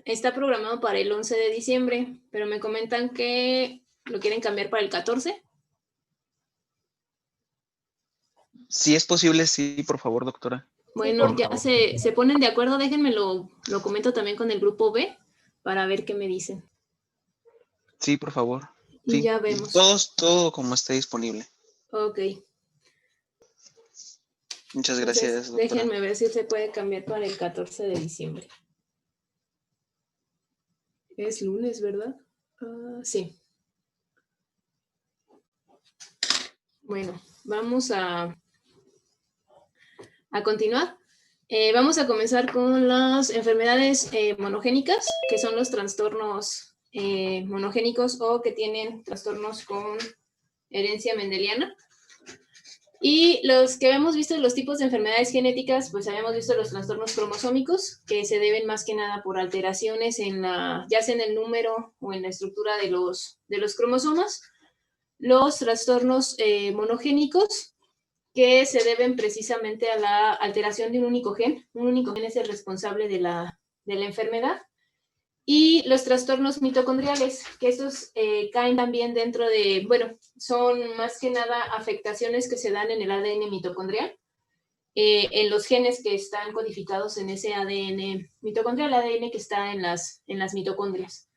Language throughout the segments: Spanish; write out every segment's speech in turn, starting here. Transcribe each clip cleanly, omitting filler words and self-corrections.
está programado para el 11 de diciembre, pero me comentan que lo quieren cambiar para el 14. Si es posible, sí, por favor, doctora. Bueno, Por ya favor. se ponen de acuerdo, déjenme lo comento también con el grupo B para ver qué me dicen. Sí, por favor. Y Sí, ya vemos. todo como esté disponible. Ok. Muchas Entonces, gracias, doctora. déjenme ver si se puede cambiar para el 14 de diciembre. Es lunes, ¿verdad? Sí. Bueno, vamos a continuar. Vamos a comenzar con las enfermedades monogénicas, que son los trastornos monogénicos o que tienen trastornos con herencia mendeliana. Y los que habíamos visto, los tipos de enfermedades genéticas, pues habíamos visto los trastornos cromosómicos, que se deben más que nada por alteraciones ya sea en el número o en la estructura de los cromosomas. Los trastornos monogénicos, que se deben precisamente a la alteración de un único gen. Un único gen es el responsable de la enfermedad. Y los trastornos mitocondriales, que estos caen también dentro de, bueno, son más que nada afectaciones que se dan en el ADN mitocondrial, en los genes que están codificados en ese ADN mitocondrial, ADN que está en las mitocondrias.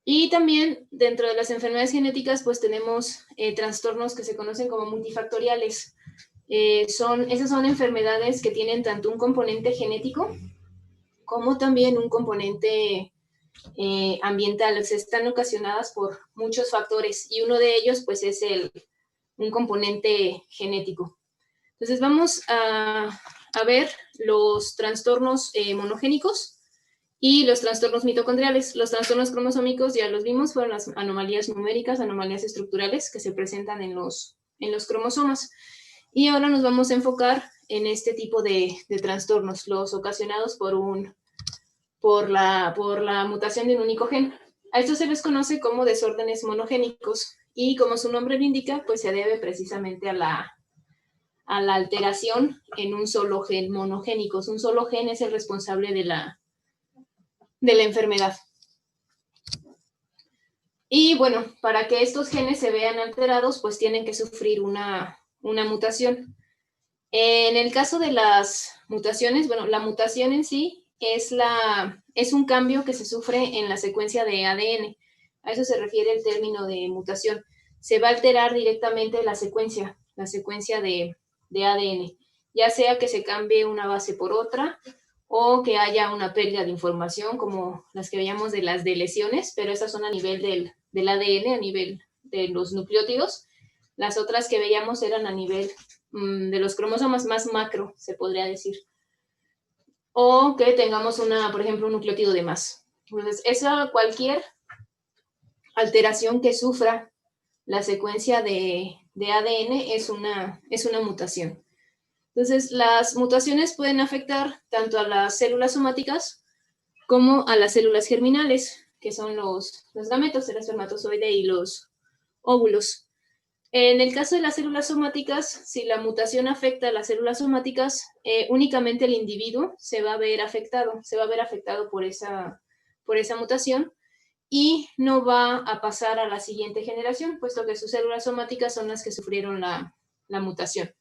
Y también dentro de las enfermedades genéticas, pues tenemos trastornos que se conocen como multifactoriales. Esas son enfermedades que tienen tanto un componente genético como también un componente ambiental. O sea, están ocasionadas por muchos factores y uno de ellos pues es un componente genético. Entonces vamos a ver los trastornos monogénicos y los trastornos mitocondriales. Los trastornos cromosómicos ya los vimos, fueron las anomalías numéricas, anomalías estructurales que se presentan en los cromosomas. Y ahora nos vamos a enfocar en este tipo de trastornos, los ocasionados por la mutación de un único gen. A esto se les conoce como desórdenes monogénicos y como su nombre lo indica, pues se debe precisamente a la alteración en un solo gen monogénico. Un solo gen es el responsable de la enfermedad. Y bueno, para que estos genes se vean alterados, pues tienen que sufrir una mutación. En el caso de las mutaciones, bueno, la mutación en sí es un cambio que se sufre en la secuencia de ADN. A eso se refiere el término de mutación. Se va a alterar directamente la secuencia de ADN, ya sea que se cambie una base por otra o que haya una pérdida de información, como las que veíamos de las deleciones, pero esas son a nivel del ADN, a nivel de los nucleótidos. Las otras que veíamos eran a nivel de los cromosomas más macro, se podría decir. O que tengamos por ejemplo, un nucleótido de más. Entonces, cualquier alteración que sufra la secuencia de ADN es una mutación. Entonces, las mutaciones pueden afectar tanto a las células somáticas como a las células germinales, que son los gametos, el espermatozoide y los óvulos. En el caso de las células somáticas, si la mutación afecta a las células somáticas, únicamente el individuo se va a ver afectado por esa mutación y no va a pasar a la siguiente generación, puesto que sus células somáticas son las que sufrieron la mutación.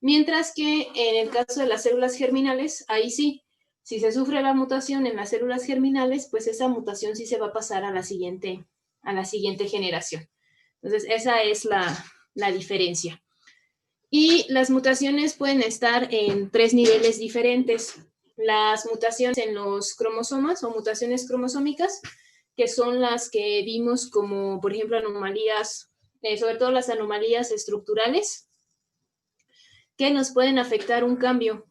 Mientras que en el caso de las células germinales, ahí sí, si se sufre la mutación en las células germinales, pues esa mutación sí se va a pasar a la siguiente generación. Entonces, esa es la diferencia. Y las mutaciones pueden estar en 3 niveles diferentes. Las mutaciones en los cromosomas o mutaciones cromosómicas, que son las que vimos como, por ejemplo, anomalías, sobre todo las anomalías estructurales, que nos pueden afectar un cambio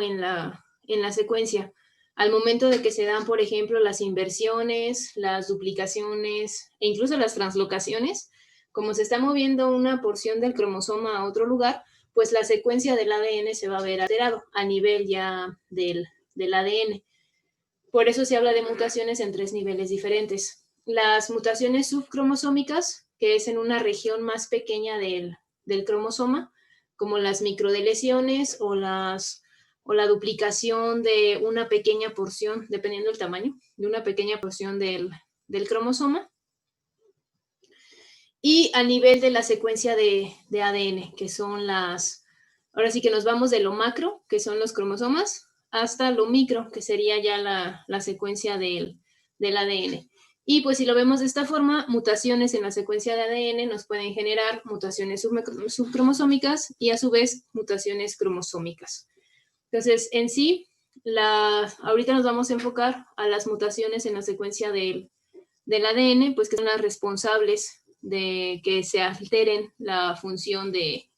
en la secuencia. Al momento de que se dan, por ejemplo, las inversiones, las duplicaciones e incluso las translocaciones, como se está moviendo una porción del cromosoma a otro lugar, pues la secuencia del ADN se va a ver alterado a nivel ya del ADN. Por eso se habla de mutaciones en 3 niveles diferentes. Las mutaciones subcromosómicas, que es en una región más pequeña del cromosoma, como las microdeleciones o las o la duplicación de una pequeña porción, dependiendo del tamaño, de una pequeña porción del cromosoma. Y a nivel de la secuencia de ADN, que son ahora sí que nos vamos de lo macro, que son los cromosomas, hasta lo micro, que sería ya la secuencia del ADN. Y pues si lo vemos de esta forma, mutaciones en la secuencia de ADN nos pueden generar mutaciones subcromosómicas y a su vez mutaciones cromosómicas. Entonces, en sí, ahorita nos vamos a enfocar a las mutaciones en la secuencia del ADN, pues que son las responsables de que se alteren la función de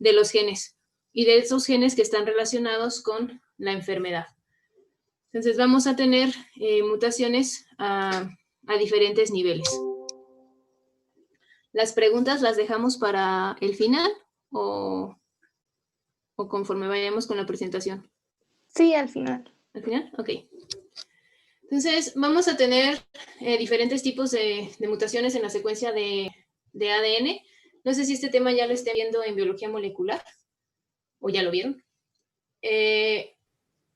los genes y de esos genes que están relacionados con la enfermedad. Entonces vamos a tener mutaciones a diferentes niveles. ¿Las preguntas las dejamos para el final o conforme vayamos con la presentación? Sí, al final. ¿Al final? Ok. Entonces vamos a tener diferentes tipos de mutaciones en la secuencia de ADN. No sé si este tema ya lo estén viendo en biología molecular o ya lo vieron.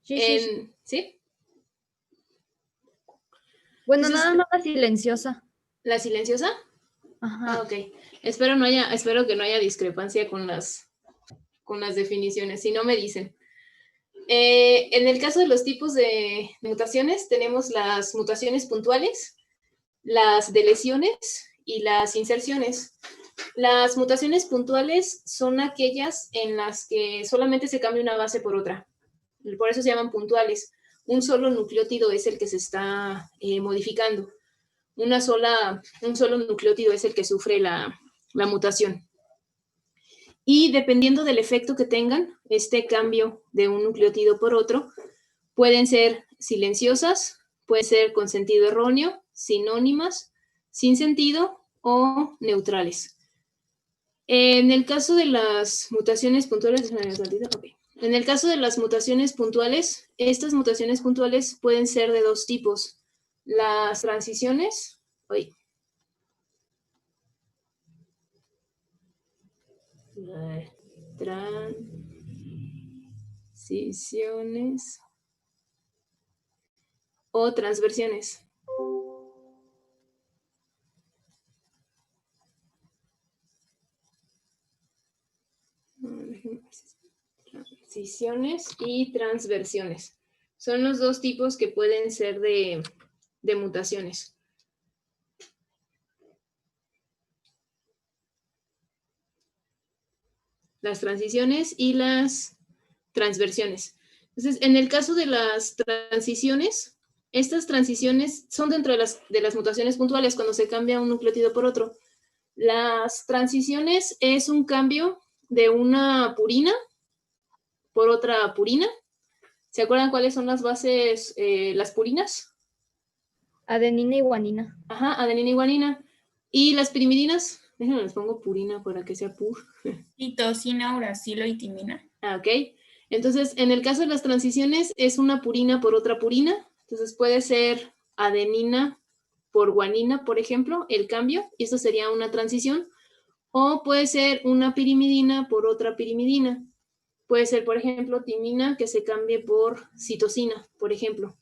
¿Sí? Bueno, entonces, nada más la silenciosa. ¿La silenciosa? Ajá. Ok. Espero que no haya discrepancia con las definiciones. Si no, me dicen. En el caso de los tipos de mutaciones, tenemos las mutaciones puntuales, las deleciones y las inserciones. Las mutaciones puntuales son aquellas en las que solamente se cambia una base por otra. Por eso se llaman puntuales. Un solo nucleótido es el que se está modificando. Un solo nucleótido es el que sufre la mutación. Y dependiendo del efecto que tengan, este cambio de un nucleótido por otro, pueden ser silenciosas, pueden ser con sentido erróneo, sinónimas, sin sentido o neutrales. En el caso de las mutaciones puntuales, en el caso de las mutaciones puntuales, estas mutaciones puntuales pueden ser de dos tipos. Las transiciones, transiciones o transversiones. Transiciones y transversiones. Son los dos tipos que pueden ser de mutaciones. Las transiciones y las transversiones. Entonces, en el caso de las transiciones, estas transiciones son dentro de las mutaciones puntuales cuando se cambia un nucleótido por otro. Las transiciones es un cambio de una purina por otra purina. ¿Se acuerdan cuáles son las bases, las purinas? Adenina y guanina. Ajá, adenina y guanina. ¿Y las pirimidinas? Déjenme, les pongo purina para que sea pur. Citosina, uracilo y timina. Ah, ok. Entonces, en el caso de las transiciones, es una purina por otra purina. Entonces, puede ser adenina por guanina, por ejemplo, el cambio, y esto sería una transición. O puede ser una pirimidina por otra pirimidina. Puede ser, por ejemplo, timina que se cambie por citosina, por ejemplo.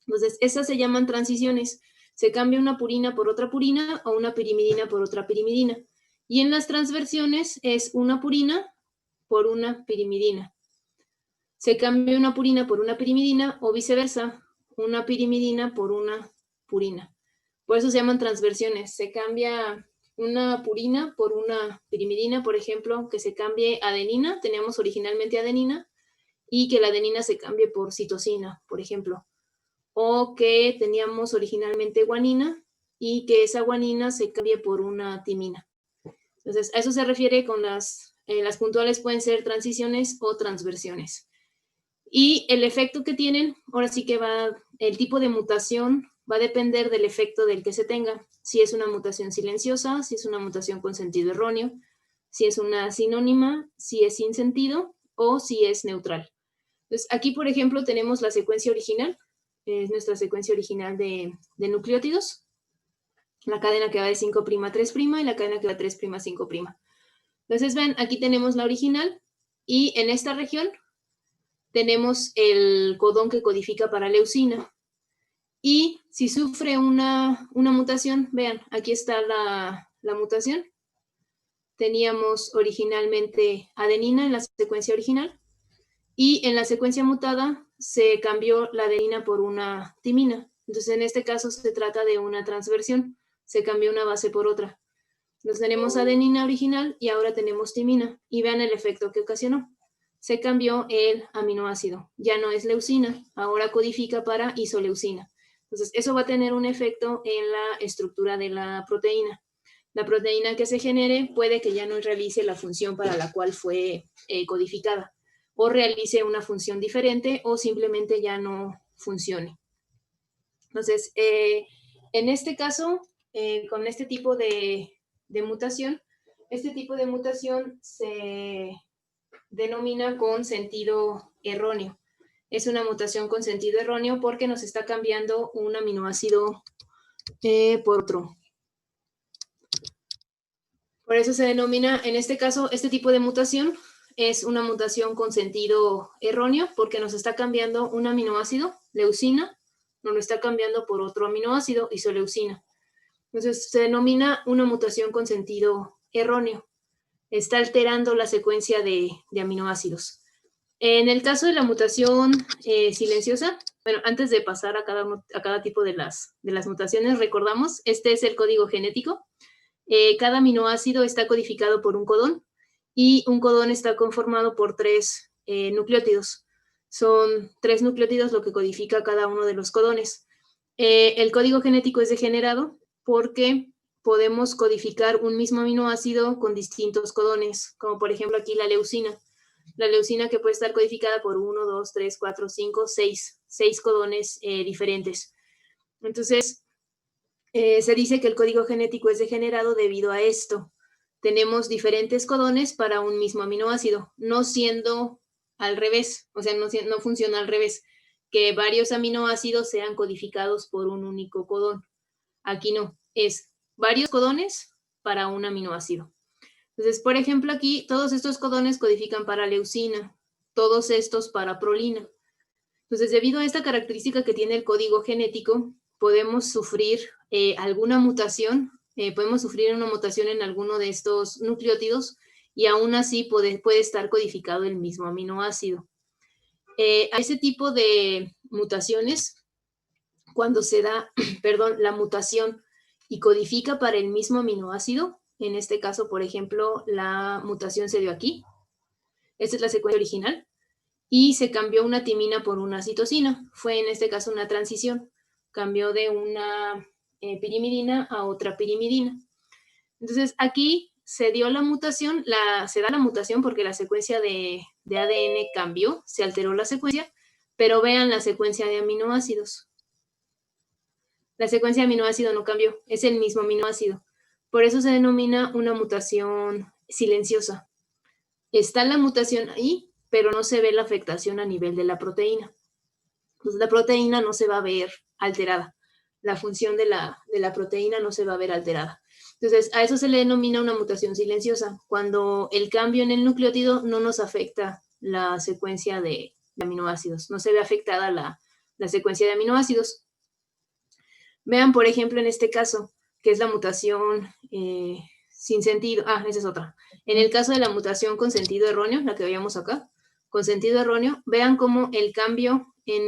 Entonces, esas se llaman transiciones. Se cambia una purina por otra purina o una pirimidina por otra pirimidina. Y en las transversiones es una purina por una pirimidina. Se cambia una purina por una pirimidina o viceversa, una pirimidina por una purina. Por eso se llaman transversiones. Se cambia una purina por una pirimidina, por ejemplo, que se cambie adenina, teníamos originalmente adenina, y que la adenina se cambie por citosina, por ejemplo. O que teníamos originalmente guanina y que esa guanina se cambie por una timina. Entonces, a eso se refiere con las puntuales, pueden ser transiciones o transversiones. Y el efecto que tienen, ahora sí que el tipo de mutación va a depender del efecto del que se tenga. Si es una mutación silenciosa, si es una mutación con sentido erróneo, si es una sinónima, si es sin sentido o si es neutral. Entonces, aquí, por ejemplo, tenemos la secuencia original. Es nuestra secuencia original de nucleótidos. La cadena que va de 5' a 3' y la cadena que va de 3' a 5'. Entonces, ven, aquí tenemos la original y en esta región tenemos el codón que codifica para leucina. Y si sufre una mutación, vean, aquí está la mutación. Teníamos originalmente adenina en la secuencia original y en la secuencia mutada se cambió la adenina por una timina. Entonces, en este caso se trata de una transversión. Se cambió una base por otra. Entonces, tenemos adenina original y ahora tenemos timina. Y vean el efecto que ocasionó. Se cambió el aminoácido. Ya no es leucina, ahora codifica para isoleucina. Entonces, eso va a tener un efecto en la estructura de la proteína. La proteína que se genere puede que ya no realice la función para la cual fue codificada, o realice una función diferente, o simplemente ya no funcione. Entonces, en este caso, con este tipo de mutación, este tipo de mutación se denomina con sentido erróneo. Es una mutación con sentido erróneo porque nos está cambiando un aminoácido por otro. Por eso se denomina, en este caso, este tipo de mutación es una mutación con sentido erróneo porque nos está cambiando un aminoácido, leucina, nos lo está cambiando por otro aminoácido, isoleucina. Entonces se denomina una mutación con sentido erróneo. Está alterando la secuencia de aminoácidos. En el caso de la mutación silenciosa, bueno, antes de pasar a cada tipo de las mutaciones, recordamos, este es el código genético. Cada aminoácido está codificado por un codón y un codón está conformado por 3 nucleótidos. Son 3 nucleótidos lo que codifica cada uno de los codones. El código genético es degenerado porque podemos codificar un mismo aminoácido con distintos codones, como por ejemplo aquí la leucina. La leucina que puede estar codificada por 1, 2, 3, 4, 5, 6 codones diferentes. Entonces, se dice que el código genético es degenerado debido a esto. Tenemos diferentes codones para un mismo aminoácido, no siendo al revés, o sea, no funciona al revés, que varios aminoácidos sean codificados por un único codón. Aquí no, es varios codones para un aminoácido. Entonces, por ejemplo, aquí todos estos codones codifican para leucina, todos estos para prolina. Entonces, debido a esta característica que tiene el código genético, podemos sufrir alguna mutación, podemos sufrir una mutación en alguno de estos nucleótidos y aún así puede estar codificado el mismo aminoácido. A ese tipo de mutaciones, cuando se da, la mutación y codifica para el mismo aminoácido, en este caso, por ejemplo, la mutación se dio aquí. Esta es la secuencia original. Y se cambió una timina por una citosina. Fue en este caso una transición. Cambió de una pirimidina a otra pirimidina. Entonces, aquí se dio la mutación, se da la mutación porque la secuencia de ADN cambió, se alteró la secuencia, pero vean la secuencia de aminoácidos. La secuencia de aminoácido no cambió, es el mismo aminoácido. Por eso se denomina una mutación silenciosa. Está la mutación ahí, pero no se ve la afectación a nivel de la proteína. Entonces, la proteína no se va a ver alterada. La función de la proteína no se va a ver alterada. Entonces, a eso se le denomina una mutación silenciosa, cuando el cambio en el nucleótido no nos afecta la secuencia de aminoácidos, no se ve afectada la secuencia de aminoácidos. Vean, por ejemplo, en este caso, que es la mutación sin sentido. Esa es otra. En el caso de la mutación con sentido erróneo, la que veíamos acá, con sentido erróneo, vean cómo el cambio en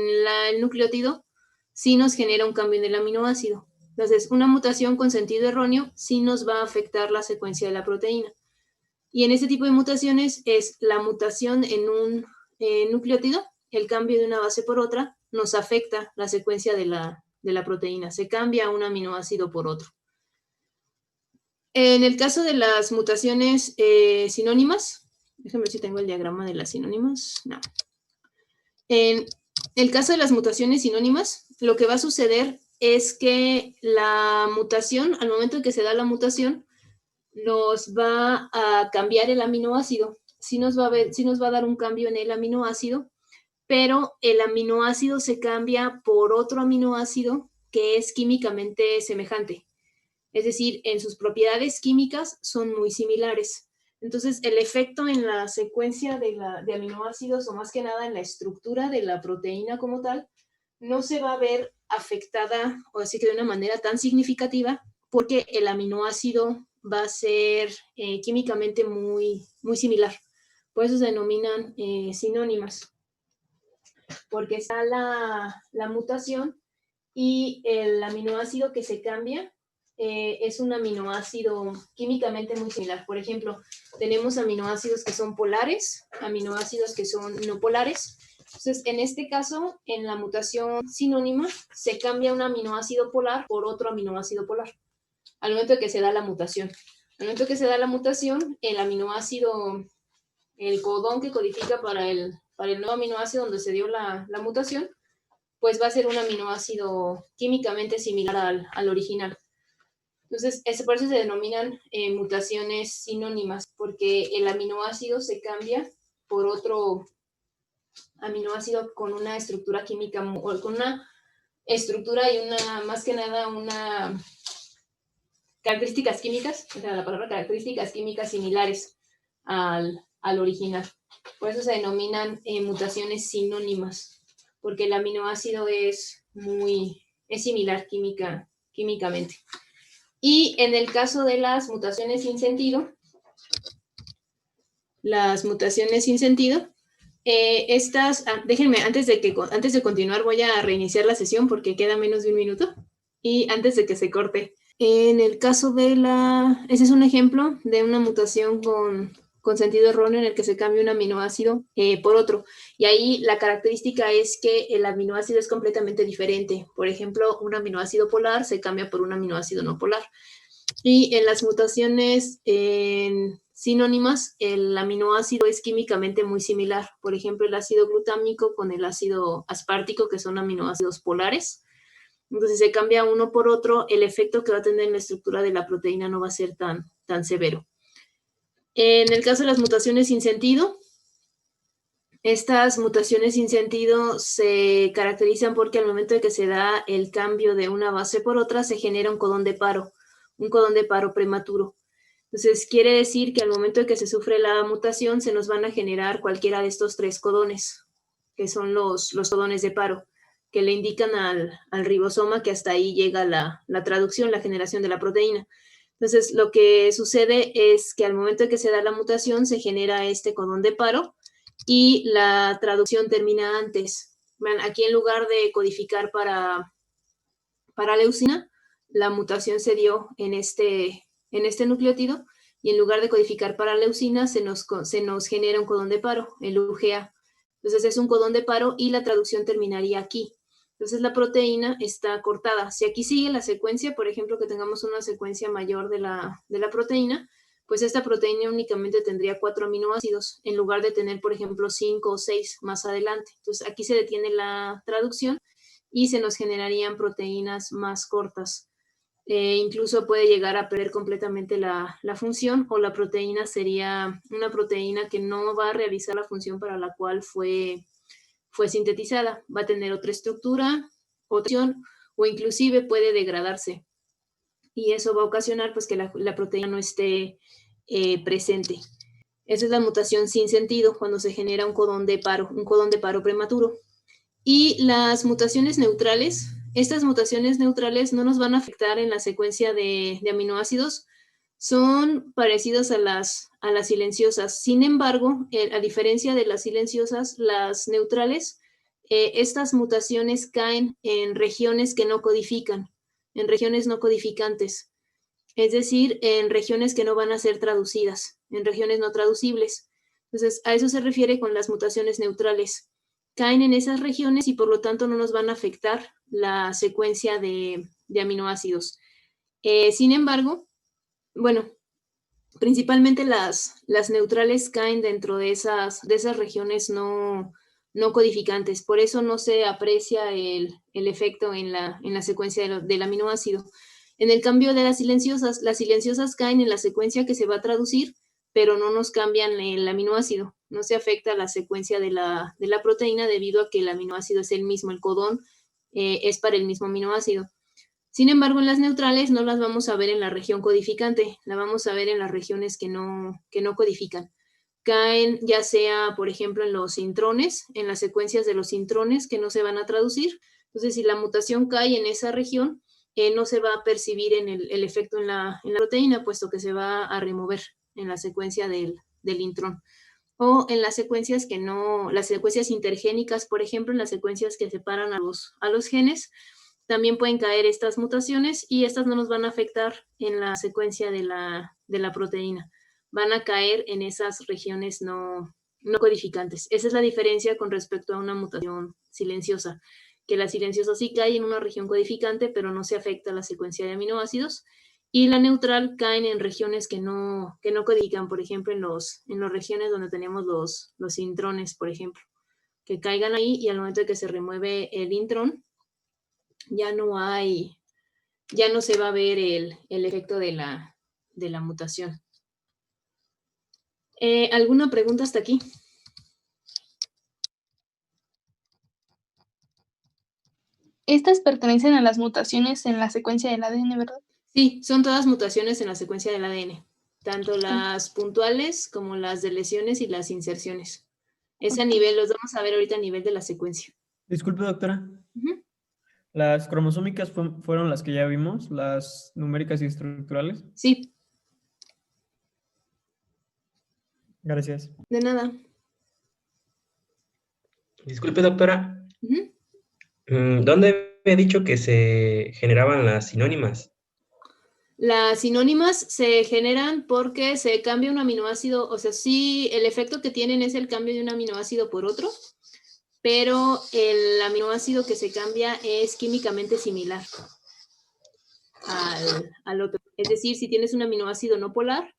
el nucleótido sí nos genera un cambio en el aminoácido. Entonces, una mutación con sentido erróneo sí nos va a afectar la secuencia de la proteína. Y en este tipo de mutaciones es la mutación en un nucleótido, el cambio de una base por otra, nos afecta la secuencia de la proteína. Se cambia un aminoácido por otro. En el caso de las mutaciones sinónimas, déjenme ver si tengo el diagrama de las sinónimas. No. En el caso de las mutaciones sinónimas, lo que va a suceder es que la mutación, al momento en que se da la mutación, nos va a cambiar el aminoácido. Sí nos va a dar un cambio en el aminoácido, pero el aminoácido se cambia por otro aminoácido que es químicamente semejante. Es decir, en sus propiedades químicas son muy similares. Entonces, el efecto en la secuencia de aminoácidos, o más que nada en la estructura de la proteína como tal, no se va a ver afectada, o así que de una manera tan significativa, porque el aminoácido va a ser químicamente muy, muy similar. Por eso se denominan sinónimas, porque está la mutación y el aminoácido que se cambia es un aminoácido químicamente muy similar. Por ejemplo, tenemos aminoácidos que son polares, aminoácidos que son no polares. Entonces, en este caso, en la mutación sinónima, se cambia un aminoácido polar por otro aminoácido polar, al momento de que se da la mutación. Al momento que se da la mutación, el aminoácido, el codón que codifica para el nuevo aminoácido donde se dio la mutación, pues va a ser un aminoácido químicamente similar al original. Entonces, por eso se denominan mutaciones sinónimas, porque el aminoácido se cambia por otro aminoácido con una estructura química, o con una estructura y más que nada, características químicas, o sea, la palabra características químicas similares al original. Por eso se denominan mutaciones sinónimas, porque el aminoácido es similar químicamente. Y en el caso de las mutaciones sin sentido, déjenme, antes de continuar, voy a reiniciar la sesión porque queda menos de un minuto y antes de que se corte. En el caso ese es un ejemplo de una mutación con sentido erróneo en el que se cambia un aminoácido por otro. Y ahí la característica es que el aminoácido es completamente diferente. Por ejemplo, un aminoácido polar se cambia por un aminoácido no polar. Y en las mutaciones sinónimas, el aminoácido es químicamente muy similar. Por ejemplo, el ácido glutámico con el ácido aspartico, que son aminoácidos polares. Entonces, si se cambia uno por otro, el efecto que va a tener en la estructura de la proteína no va a ser tan severo. En el caso de las mutaciones sin sentido, estas mutaciones sin sentido se caracterizan porque al momento de que se da el cambio de una base por otra, se genera un codón de paro prematuro. Entonces, quiere decir que al momento de que se sufre la mutación, se nos van a generar cualquiera de estos 3 codones, que son los codones de paro, que le indican al ribosoma que hasta ahí llega la traducción, la generación de la proteína. Entonces, lo que sucede es que al momento de que se da la mutación, se genera este codón de paro y la traducción termina antes. Aquí, en lugar de codificar para leucina, la mutación se dio en este nucleótido, y en lugar de codificar para leucina, se nos genera un codón de paro, el UGA. Entonces, es un codón de paro y la traducción terminaría aquí. Entonces, la proteína está cortada. Si aquí sigue la secuencia, por ejemplo, que tengamos una secuencia mayor de la proteína, pues esta proteína únicamente tendría 4 aminoácidos, en lugar de tener, por ejemplo, 5 o 6 más adelante. Entonces, aquí se detiene la traducción y se nos generarían proteínas más cortas. Incluso puede llegar a perder completamente la función, o la proteína sería una proteína que no va a realizar la función para la cual fue sintetizada. Va a tener otra estructura, otra función, o inclusive puede degradarse. Y eso va a ocasionar pues que la proteína no esté presente. Esa es la mutación sin sentido, cuando se genera un codón de paro prematuro. Y las mutaciones neutrales, estas mutaciones neutrales no nos van a afectar en la secuencia de aminoácidos, son parecidas a las silenciosas. Sin embargo, a diferencia de las silenciosas, las neutrales, estas mutaciones caen en regiones que no codifican, en regiones no codificantes, es decir, en regiones que no van a ser traducidas, en regiones no traducibles. Entonces, a eso se refiere con las mutaciones neutrales. Caen en esas regiones y por lo tanto no nos van a afectar la secuencia de aminoácidos. Sin embargo, bueno, principalmente las neutrales caen dentro de esas regiones no codificantes. Por eso no se aprecia el efecto en la secuencia del aminoácido. En el cambio de las silenciosas caen en la secuencia que se va a traducir, pero no nos cambian el aminoácido. No se afecta la secuencia de la proteína debido a que el aminoácido es el mismo, el codón es para el mismo aminoácido. Sin embargo, en las neutrales no las vamos a ver en la región codificante, la vamos a ver en las regiones que no codifican. Caen ya sea, por ejemplo, en los intrones, en las secuencias de los intrones que no se van a traducir. Entonces, si la mutación cae en esa región, no se va a percibir en el efecto en la proteína, puesto que se va a remover en la secuencia del intrón. O en las secuencias que no, las secuencias intergénicas, por ejemplo, en las secuencias que separan a los genes, también pueden caer estas mutaciones y estas no nos van a afectar en la secuencia de la proteína. Van a caer en esas regiones no codificantes. Esa es la diferencia con respecto a una mutación silenciosa, que la silenciosa sí cae en una región codificante, pero no se afecta a la secuencia de aminoácidos, y la neutral caen en regiones que no codifican, por ejemplo, en las regiones donde tenemos los intrones, por ejemplo, que caigan ahí y al momento de que se remueve el intrón, ya no se va a ver el efecto de la mutación. ¿Alguna pregunta hasta aquí? Estas pertenecen a las mutaciones en la secuencia del ADN, ¿verdad? Sí, son todas mutaciones en la secuencia del ADN, tanto las puntuales como las de lesiones y las inserciones. Es a nivel, los vamos a ver ahorita a nivel de la secuencia. Disculpe, doctora. Ujú. ¿Las cromosómicas fueron las que ya vimos, las numéricas y estructurales? Sí, Gracias. de nada. Disculpe, doctora. Ujú. ¿Dónde había dicho que se generaban las sinónimas? Las sinónimas se generan porque se cambia un aminoácido, o sea, sí, el efecto que tienen es el cambio de un aminoácido por otro, pero el aminoácido que se cambia es químicamente similar al otro. Es decir, si tienes un aminoácido no polar,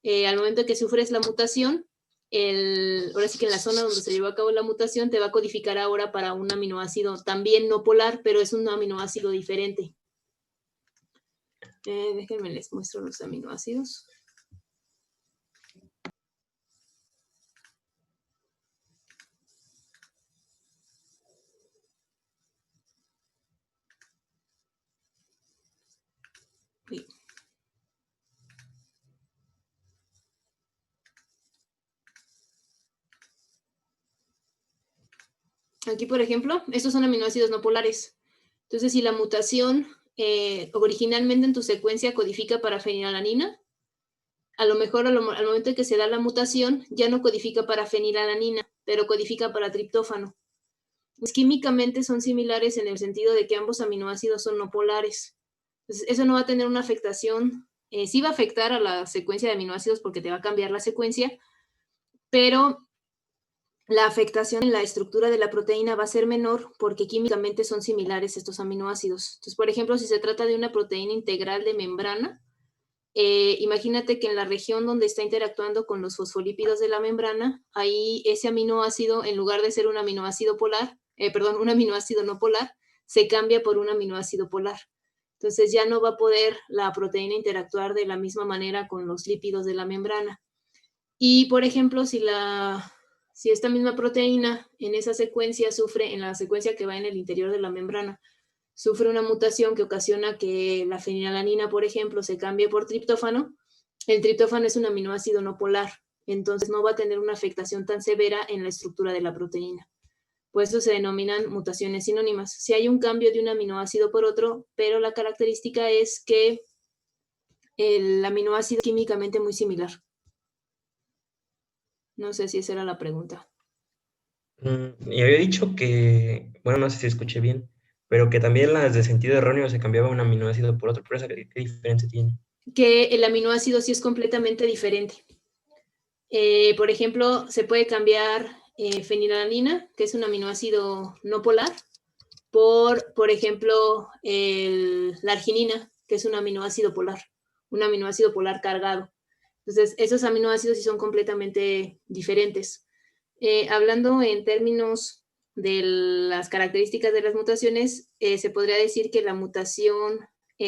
al momento que sufres la mutación, ahora sí que en la zona donde se llevó a cabo la mutación te va a codificar ahora para un aminoácido también no polar, pero es un aminoácido diferente. Déjenme les muestro los aminoácidos. Sí. Aquí, por ejemplo, estos son aminoácidos no polares. Entonces, si la mutación originalmente en tu secuencia codifica para fenilalanina, a lo mejor al momento en que se da la mutación ya no codifica para fenilalanina, pero codifica para triptófano. Pues, químicamente son similares en el sentido de que ambos aminoácidos son no polares. Entonces, eso no va a tener una afectación, sí va a afectar a la secuencia de aminoácidos porque te va a cambiar la secuencia, pero la afectación en la estructura de la proteína va a ser menor porque químicamente son similares estos aminoácidos. Entonces, por ejemplo, si se trata de una proteína integral de membrana, imagínate que en la región donde está interactuando con los fosfolípidos de la membrana, ahí ese aminoácido, en lugar de ser un aminoácido polar, un aminoácido no polar, se cambia por un aminoácido polar. Entonces ya no va a poder la proteína interactuar de la misma manera con los lípidos de la membrana. Y, por ejemplo, si esta misma proteína en esa secuencia en la secuencia que va en el interior de la membrana, sufre una mutación que ocasiona que la fenilalanina, por ejemplo, se cambie por triptófano, el triptófano es un aminoácido no polar, entonces no va a tener una afectación tan severa en la estructura de la proteína. Por eso se denominan mutaciones sinónimas. Si hay un cambio de un aminoácido por otro, pero la característica es que el aminoácido es químicamente muy similar. No sé si esa era la pregunta. Y había dicho que, bueno, no sé si escuché bien, pero que también las de sentido erróneo se cambiaba un aminoácido por otro. ¿Pero esa qué diferencia tiene? Que el aminoácido sí es completamente diferente. Por ejemplo, se puede cambiar fenilalanina, que es un aminoácido no polar, por ejemplo, la arginina, que es un aminoácido polar cargado. Entonces, esos aminoácidos sí son completamente diferentes. Hablando en términos de las características de las mutaciones, se podría decir que la mutación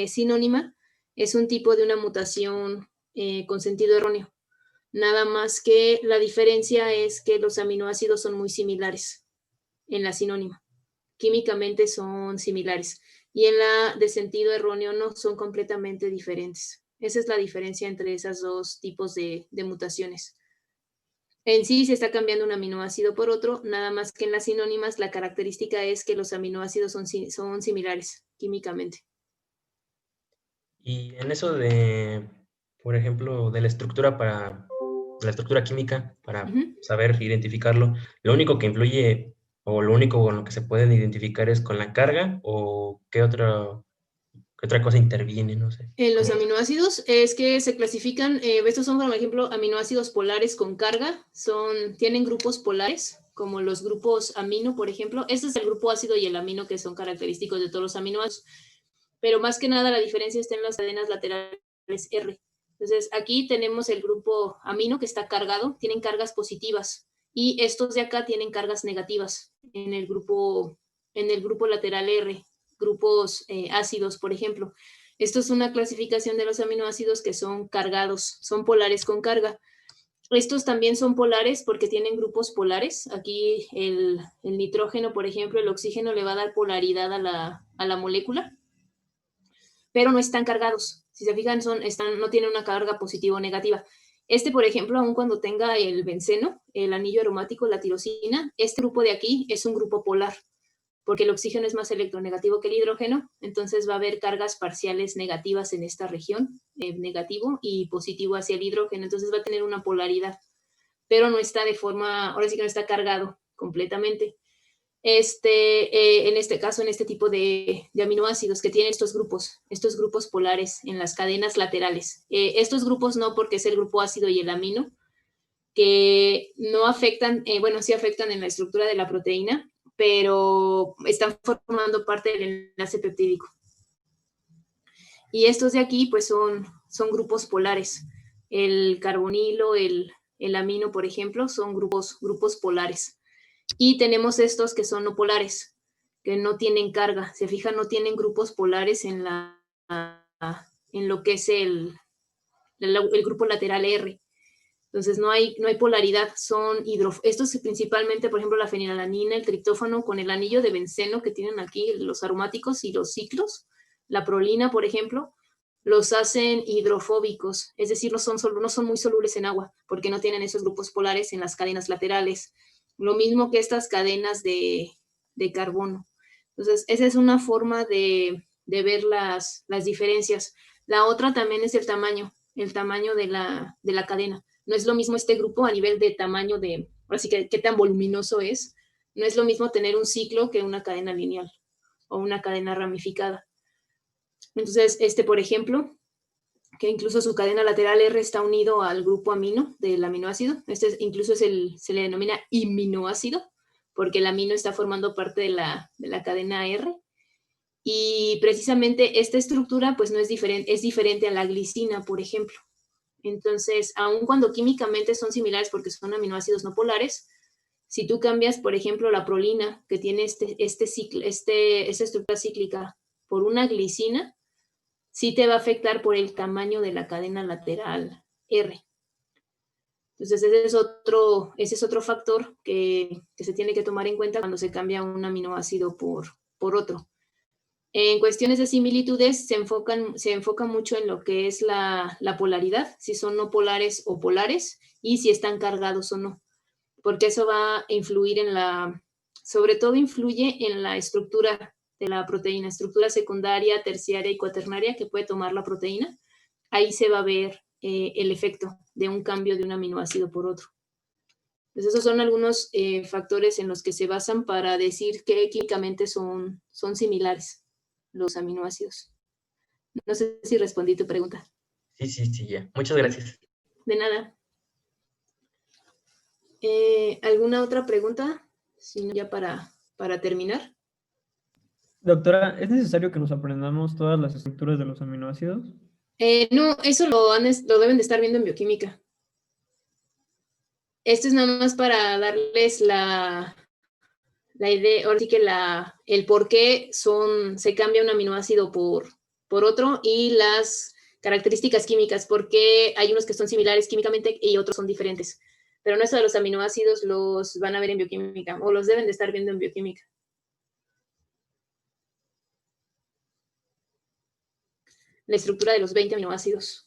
sinónima es un tipo de una mutación con sentido erróneo. Nada más que la diferencia es que los aminoácidos son muy similares en la sinónima. Químicamente son similares. y en la de sentido erróneo no, son completamente diferentes. Esa es la diferencia entre esos dos tipos de mutaciones. En sí se está cambiando un aminoácido por otro, nada más que en las sinónimas la característica es que los aminoácidos son similares químicamente. Y en eso de, por ejemplo, de la estructura química, para saber identificarlo, lo único que influye o lo único con lo que se pueden identificar es con la carga, o qué otra cosa interviene, no sé. En los aminoácidos es que se clasifican, estos son, por ejemplo, aminoácidos polares con carga, tienen grupos polares, como los grupos amino, por ejemplo. Este es el grupo ácido y el amino, que son característicos de todos los aminoácidos. Pero más que nada la diferencia está en las cadenas laterales R. Entonces, aquí tenemos el grupo amino que está cargado, tienen cargas positivas, y estos de acá tienen cargas negativas en el grupo lateral R, grupos ácidos, por ejemplo. Esto es una clasificación de los aminoácidos que son cargados, son polares con carga. Estos también son polares porque tienen grupos polares. Aquí el nitrógeno, por ejemplo, el oxígeno le va a dar polaridad a la molécula, pero no están cargados. Si se fijan, no tienen una carga positiva o negativa. Por ejemplo, aun cuando tenga el benceno, el anillo aromático, la tirosina, este grupo de aquí es un grupo polar, porque el oxígeno es más electronegativo que el hidrógeno, entonces va a haber cargas parciales negativas en esta región, negativo y positivo hacia el hidrógeno, entonces va a tener una polaridad, pero no está ahora sí que no está cargado completamente. En este caso, en este tipo de aminoácidos que tienen estos grupos polares en las cadenas laterales. Estos grupos no, porque es el grupo ácido y el amino, que no afectan, sí afectan en la estructura de la proteína, pero están formando parte del enlace peptídico. Y estos de aquí, pues son grupos polares. El carbonilo, el amino, por ejemplo, son grupos polares. Y tenemos estos que son no polares, que no tienen carga. Se fijan, no tienen grupos polares en lo que es el grupo lateral R. Entonces no hay polaridad, estos principalmente, por ejemplo, la fenilalanina, el triptófano con el anillo de benceno que tienen aquí los aromáticos y los ciclos, la prolina, por ejemplo, los hacen hidrofóbicos, es decir, no son muy solubles en agua, porque no tienen esos grupos polares en las cadenas laterales. Lo mismo que estas cadenas de carbono. Entonces, esa es una forma de ver las diferencias. La otra también es el tamaño de la cadena. No es lo mismo este grupo a nivel de tamaño así que qué tan voluminoso es. No es lo mismo tener un ciclo que una cadena lineal o una cadena ramificada. Entonces, por ejemplo, que incluso su cadena lateral R está unido al grupo amino del aminoácido. Incluso se le denomina iminoácido, porque el amino está formando parte de la cadena R. Y precisamente esta estructura pues no es diferente a la glicina, por ejemplo. Entonces, aun cuando químicamente son similares porque son aminoácidos no polares, si tú cambias, por ejemplo, la prolina, que tiene esta estructura cíclica, por una glicina, sí te va a afectar por el tamaño de la cadena lateral R. Entonces, ese es otro factor que se tiene que tomar en cuenta cuando se cambia un aminoácido por otro. En cuestiones de similitudes se enfoca mucho en lo que es la polaridad, si son no polares o polares, y si están cargados o no, porque eso va a influir sobre todo influye en la estructura de la proteína, estructura secundaria, terciaria y cuaternaria que puede tomar la proteína. Ahí se va a ver el efecto de un cambio de un aminoácido por otro. Entonces, esos son algunos factores en los que se basan para decir que químicamente son similares los aminoácidos. No sé si respondí tu pregunta. Sí, ya. Muchas gracias. De nada. ¿Alguna otra pregunta? Si no, ya para terminar. Doctora, ¿es necesario que nos aprendamos todas las estructuras de los aminoácidos? No, eso lo deben de estar viendo en bioquímica. Esto es nada más para darles la idea, ahora sí que el por qué se cambia un aminoácido por otro y las características químicas, porque hay unos que son similares químicamente y otros son diferentes. Pero no, eso de los aminoácidos los van a ver en bioquímica o los deben de estar viendo en bioquímica. la estructura de los 20 aminoácidos.